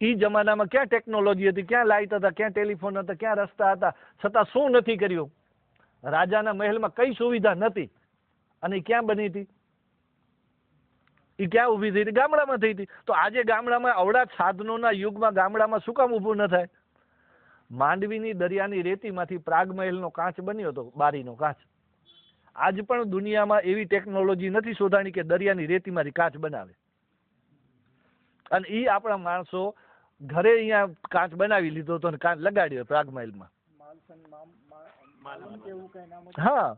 એ જમાનામાં ક્યાં ટેકનોલોજી હતી, ક્યાં લાઇટ હતા, ક્યાં ટેલિફોન હતા, ક્યાં રસ્તા હતા, છતાં શું નથી કર્યું? રાજાના મહેલમાં કઈ સુવિધા નથી, અને એ ક્યાં બની હતી? એ ક્યાં ઊભી થઈ હતી? ગામડામાં થઈ હતી. તો આજે ગામડામાં અવળા સાધનોના યુગમાં ગામડામાં શું કામ ઊભું ન થાય? માંડવીની દરિયાની રેતીમાંથી પ્રાગમહેલનો કાચ બન્યો હતો, બારીનો કાચ. આજ પણ દુનિયામાં એવી ટેકનોલોજી નથી શોધાણી કે દરિયાની રેતીમાંથી કાચ બનાવે. અને એ આપણા માણસો ઘરે અહીંયા કાચ બનાવી લીધો હતો અને કાચ લગાડ્યો પ્રાગમહેલમાં. હા,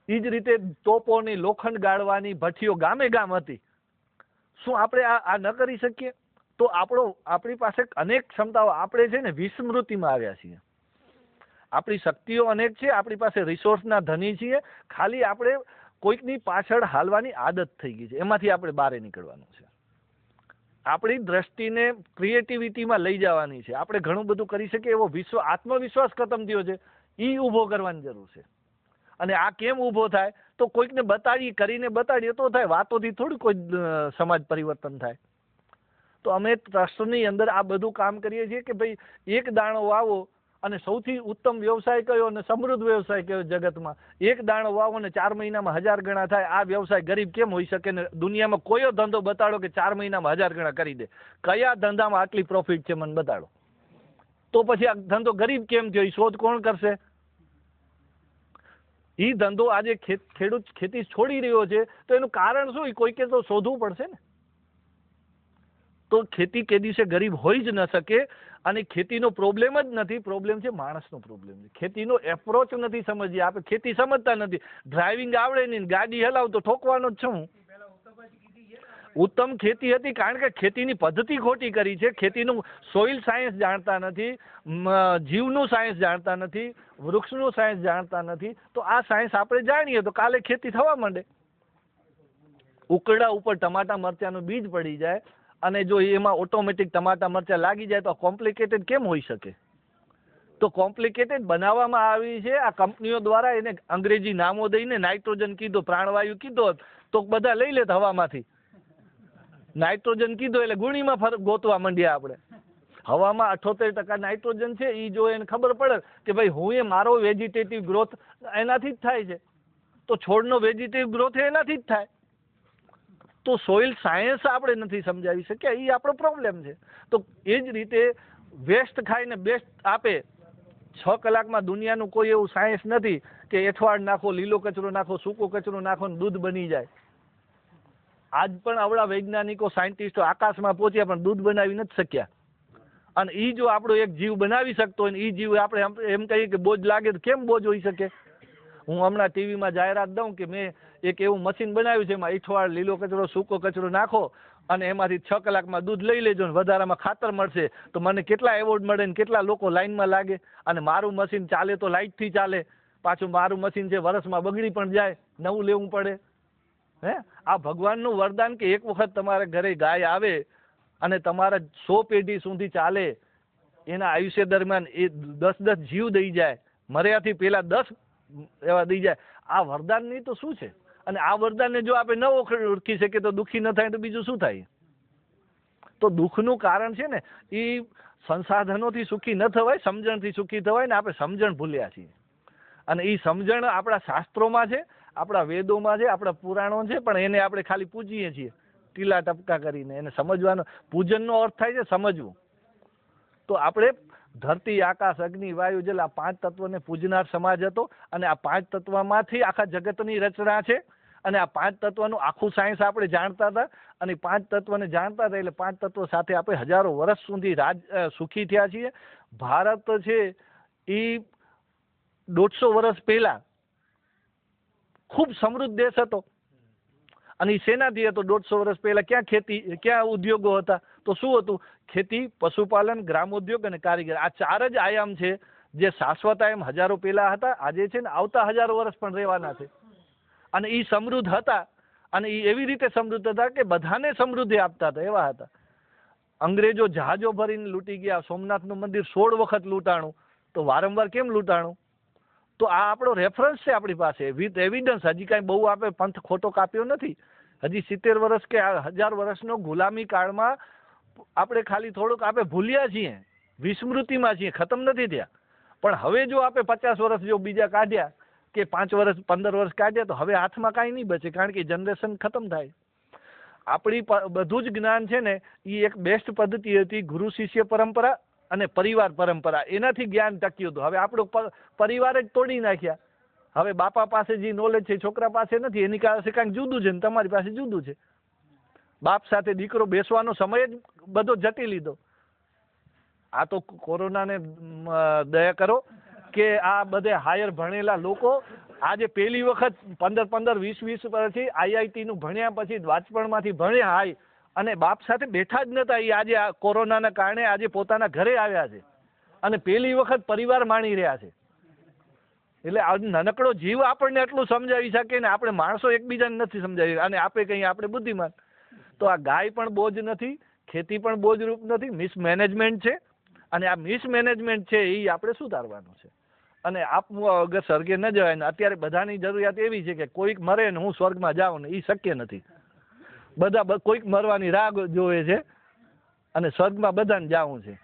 એ જ રીતે તોપોની લોખંડ ગાળવાની ભઠ્ઠીઓ ગામે ગામ હતી. શું આપણે આ ન કરી શકીએ? તો આપણી પાસે અનેક ક્ષમતાઓ, આપણે છે ને વિસ્મૃતિમાં આવ્યા છીએ. આપણી શક્તિઓ અનેક છે, આપણી પાસે રિસોર્સના ધની છીએ, ખાલી આપણે કોઈકની પાછળ હાલવાની આદત થઈ ગઈ છે. એમાંથી આપણે બહાર નીકળવાનું છે. આપણી દ્રષ્ટિને ક્રિએટિવિટીમાં લઈ જવાની છે. આપણે ઘણું બધું કરી શકીએ એવો આત્મવિશ્વાસ ખતમ થયો છે, એ ઊભો કરવાની જરૂર છે. અને આ કેમ ઊભો થાય? તો કોઈકને કરીને બતાડીએ તો થાય. વાતોથી થોડું કોઈ સમાજ પરિવર્તન થાય. તો અમે ટ્રસ્ટની અંદર આ બધું કામ કરીએ છીએ કે ભાઈ એક દાણો વાવો અને સૌથી ઉત્તમ વ્યવસાય કયો અને સમૃદ્ધ વ્યવસાય કયો જગતમાં? એક દાણો વાવો અને 4 મહિનામાં 1000 ગણા થાય. આ વ્યવસાય ગરીબ કેમ હોઈ શકે? ને દુનિયામાં કોયો ધંધો બતાડો કે 4 મહિનામાં 1000 ગણા કરી દે. કયા ધંધામાં આટલી પ્રોફિટ છે મને બતાડો. તો પછી આ ધંધો ગરીબ કેમ થયો? એ શોધ કોણ કરશે? એ ધંધો આજે ખેડૂત ખેતી છોડી રહ્યો છે તો એનું કારણ શું? કોઈકે તો શોધવું પડશે ને. તો ખેતી કે દિવસે ગરીબ હોઈ જ ન શકે. અને ખેતીનો પ્રોબ્લેમ જ નથી, પ્રોબ્લેમ છે માણસનો પ્રોબ્લેમ છે. ખેતીનો એપ્રોચ નથી સમજીએ આપણે. ખેતી સમજતા નથી. ડ્રાઇવિંગ આવડે નહીં, ગાડી હલાવ તો ઠોકવાનો જ છું. ઉત્તમ ખેતી હતી કારણ કે ખેતીની પદ્ધતિ ખોટી કરી છે. ખેતીનું સોઇલ સાયન્સ જાણતા નથી, જીવનું સાયન્સ જાણતા નથી, વૃક્ષનું સાયન્સ જાણતા નથી. તો આ સાયન્સ આપણે જાણીએ તો કાલે ખેતી થવા માંડે. ઉકરડા ઉપર ટમાટા મરચાંનું બીજ પડી જાય અને જો એમાં ઓટોમેટિક ટમાટા મરચાં લાગી જાય તો કોમ્પ્લિકેટેડ કેમ હોઈ શકે? તો કોમ્પ્લિકેટેડ બનાવવામાં આવી છે આ કંપનીઓ દ્વારા. એને અંગ્રેજી નામો દઈને નાઇટ્રોજન કીધો, પ્રાણવાયુ કીધો તો બધા લઈ લે હવામાંથી. નાઇટ્રોજન કીધો એટલે ગુણીમાં ગોતવા માંડ્યા આપણે. હવામાં 78% નાઇટ્રોજન છે. એ જો એને ખબર પડે કે ભાઈ મારો વેજીટેટિવ ગ્રોથ એનાથી જ થાય છે, તો છોડનો વેજીટેટિવ ગ્રોથ એનાથી જ થાય. તો સોઇલ સાયન્સ આપણે નથી સમજાવી શક્યા. એ આપણો પ્રોબ્લેમ છે. તો એ જ રીતે વેસ્ટ ખાઈને બેસ્ટ આપે. 6 કલાકમાં દુનિયાનું કોઈ એવું સાયન્સ નથી કે એઠવાડ નાખો, લીલો કચરો નાખો, સૂકો કચરો નાખો ને દૂધ બની જાય. આજ પણ આવડા વૈજ્ઞાનિકો સાયન્ટિસ્ટો આકાશમાં પહોંચ્યા પણ દૂધ બનાવી નથી શક્યા. અને એ જો આપણો એક જીવ બનાવી શકતો હોય ને એ જીવ આપણે એમ કહીએ કે બોજ લાગે તો કેમ બોજ હોઈ શકે? હું હમણાં ટીવીમાં જાહેરાત દઉં કે મેં એક એવું મશીન બનાવ્યું છે, એમાં એઠવાડ, લીલો કચરો, સૂકો કચરો નાખો અને એમાંથી 6 કલાકમાં દૂધ લઈ લેજો ને વધારામાં ખાતર મળશે. તો મને કેટલા એવોર્ડ મળે ને કેટલા લોકો લાઈનમાં લાગે. અને મારું મશીન ચાલે તો લાઇટથી ચાલે. પાછું મારું મશીન છે વર્ષમાં બગડી પણ જાય, નવું લેવું પડે. આ ભગવાનનું વરદાન કે એક વખત તમારે ઘરે ગાય આવે અને તમારા 100 પેઢી સુધી ચાલે. એના આયુષ્ય દરમિયાન એ 10 જીવ દઈ જાય. મર્યાથી પેલા 10 એવા દઈ જાય. આ વરદાનની તો શું છે? અને આ વરદાનને જો આપણે ન ઓળખી શકીએ તો દુઃખી ન થાય તો બીજું શું થાય? તો દુઃખનું કારણ છે ને એ સંસાધનોથી સુખી ન થવાય, સમજણથી સુખી થવાય ને આપણે સમજણ ભૂલ્યા છીએ. અને એ સમજણ આપણા શાસ્ત્રોમાં છે, આપણા વેદોમાં છે, આપણા પુરાણો છે, પણ એને આપણે ખાલી પૂજીએ છીએ ટીલા ટપકા કરીને. એને સમજવાનો, પૂજનનો અર્થ થાય છે સમજવું. તો આપણે ધરતી, આકાશ, અગ્નિ, વાયુ, જલ, આ 5 તત્વોને પૂજનાર સમાજ હતો. અને આ 5 તત્વમાંથી આખા જગતની રચના છે. અને આ 5 તત્વનું આખું સાયન્સ આપણે જાણતા હતા. અને 5 તત્વને જાણતા હતા એટલે 5 તત્વો સાથે આપણે હજારો વર્ષ સુધી સુખી થયા છીએ. ભારત છે એ 150 વર્ષ પહેલા ખૂબ સમૃદ્ધ દેશ હતો. અને એ શેનાથી હતો? 150 વર્ષ પહેલા ક્યાં ખેતી, ક્યાં ઉદ્યોગો હતા? તો શું હતું? ખેતી, પશુપાલન, ગ્રામોદ્યોગ અને કારીગર. આ 4 જ આયામ છે જે શાશ્વત આયામ હજારો પહેલા હતા. આજે છે ને આવતા હજારો વર્ષ પણ રહેવાના છે. અને એ સમૃદ્ધ હતા. અને એ એવી રીતે સમૃદ્ધ હતા કે બધાને સમૃદ્ધિ આપતા હતા, એવા હતા. અંગ્રેજો જહાજો ભરીને લૂંટી ગયા. સોમનાથનું મંદિર 16 વખત લૂંટાણું. તો વારંવાર કેમ લૂંટાણું? તો આ આપણો રેફરન્સ છે આપણી પાસે વિથ એવિડન્સ. હજી કાંઈ બહુ પંથ ખોટો કાપ્યો નથી. હજી 70 વર્ષ કે 1000 વર્ષનો ગુલામી કાળમાં આપણે ખાલી થોડુંક આપણે ભૂલ્યા છીએ, વિસ્મૃતિમાં છીએ, ખતમ નથી થયા. પણ હવે જો આપણે 50 વર્ષ જો બીજા કાઢ્યા કે 5 વર્ષ 15 વર્ષ કાઢ્યા તો હવે હાથમાં કાંઈ નહીં બચે, કારણ કે જનરેશન ખતમ થાય. આપણી બધું જ જ્ઞાન છે ને એ એક બેસ્ટ પદ્ધતિ હતી, ગુરુ શિષ્ય પરંપરા અને પરિવાર પરંપરા, એનાથી જ્ઞાન ટક્યું હતું. હવે આપણો પરિવાર જ તોડી નાખ્યા. હવે બાપા પાસે જે નોલેજ છે છોકરા પાસે નથી, એની પાસે કાંઈક જુદું છે ને તમારી પાસે જુદું છે. બાપ સાથે દીકરો બેસવાનો સમય જ બધો જટી લીધો. આ તો કોરોનાને દયા કરો કે આ બધે હાયર ભણેલા લોકો આજે પહેલી વખત 15 20 વર્ષથી IIT નું ભણ્યા પછી વાંચપણમાંથી ભણ્યા હાઈ અને બાપ સાથે બેઠા જ નતા, એ આજે આ કોરોનાના કારણે આજે પોતાના ઘરે આવ્યા છે અને પહેલી વખત પરિવાર માણી રહ્યા છે. એટલે આ નાનકડો જીવ આપણને એટલું સમજાવી શકે ને આપણે માણસો એકબીજાને નથી સમજાવી, અને આપે કહીએ આપણે બુદ્ધિમાન. તો આ ગાય પણ બોજ નથી, ખેતી પણ બોજરૂપ નથી, મિસમેનેજમેન્ટ છે. અને આ મિસમેનેજમેન્ટ છે એ આપણે સુધારવાનું છે. અને અગર સ્વર્ગે ન જવાય ને અત્યારે બધાની જરૂરિયાત એવી છે કે કોઈક મરે ને હું સ્વર્ગમાં જાઉં ને એ શક્ય નથી. બધા કોઈક મરવાની રાહ જોવે છે અને સ્વર્ગમાં બધાને જવું છે.